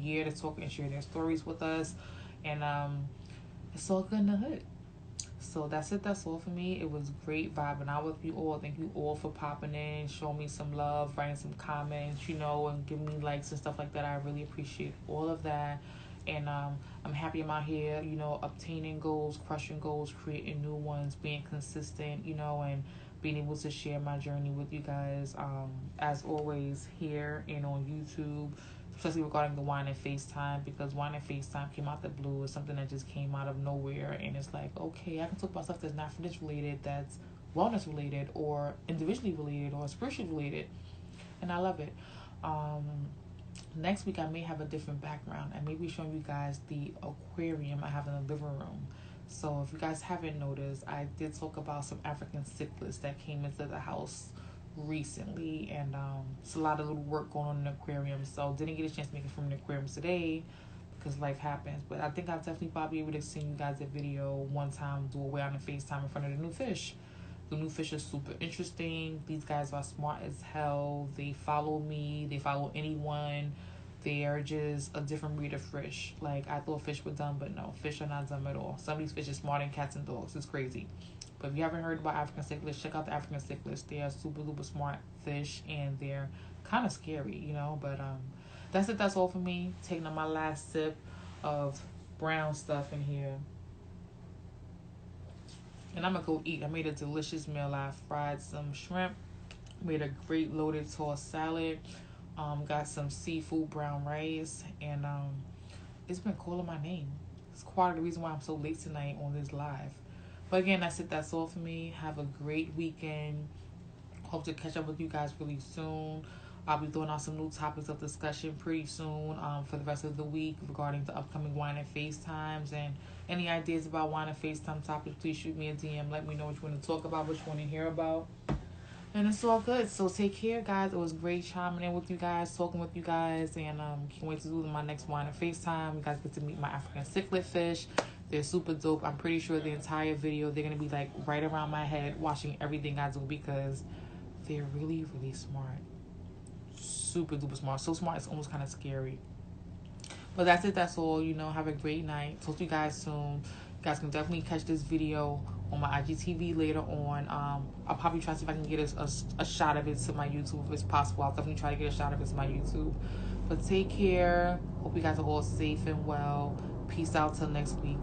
year to talk and share their stories with us. And it's all good in the hood. So that's it. That's all for me. It was great vibing out with you all. Thank you all for popping in, showing me some love, writing some comments, and giving me likes and stuff like that. I really appreciate all of that. And I'm happy I'm out here, obtaining goals, crushing goals, creating new ones, being consistent, and being able to share my journey with you guys, as always, here and on YouTube, especially regarding the wine and FaceTime, because wine and FaceTime came out the blue. It's something that just came out of nowhere, and it's like, okay, I can talk about stuff that's not fitness related, that's wellness related, or individually related, or spiritually related, and I love it. Next week I may have a different background. I may be showing you guys the aquarium I have in the living room. So if you guys haven't noticed, I did talk about some African cichlids that came into the house recently, and it's a lot of little work going on in the aquarium, so didn't get a chance to make it from the aquarium today because life happens. But I think I'll definitely probably be able to send you guys a video one time, do a way on the FaceTime in front of the new fish. The new fish is super interesting. These guys are smart as hell. They follow me, they follow anyone. They are just a different breed of fish. Like, I thought fish were dumb, but no, fish are not dumb at all. Some of these fish are smarter than cats and dogs. It's crazy. But if you haven't heard about African cichlids, check out the African cichlids. They are super duper smart fish, and they're kind of scary, But that's it. That's all for me. Taking on my last sip of brown stuff in here. And I'm going to go eat. I made a delicious meal. I fried some shrimp. Made a great loaded tossed salad. Got some seafood brown rice. And it's been calling my name. It's part of the reason why I'm so late tonight on this live. But again, that's it. That's all for me. Have a great weekend. Hope to catch up with you guys really soon. I'll be throwing out some new topics of discussion pretty soon for the rest of the week regarding the upcoming wine and FaceTimes. And any ideas about wine and FaceTime topics, please shoot me a DM. Let me know what you want to talk about, what you want to hear about. And it's all good. So take care, guys. It was great chiming in with you guys, talking with you guys. And can't wait to do my next wine and FaceTime. You guys get to meet my African cichlid fish. They're super dope. I'm pretty sure the entire video, they're going to be like right around my head watching everything I do because they're really, really smart. Super duper smart. So smart, it's almost kind of scary. But that's it. That's all. Have a great night. Talk to you guys soon. You guys can definitely catch this video on my IGTV later on. I'll probably try to see if I can get a shot of it to my YouTube if it's possible. I'll definitely try to get a shot of it to my YouTube. But take care. Hope you guys are all safe and well. Peace out till next week.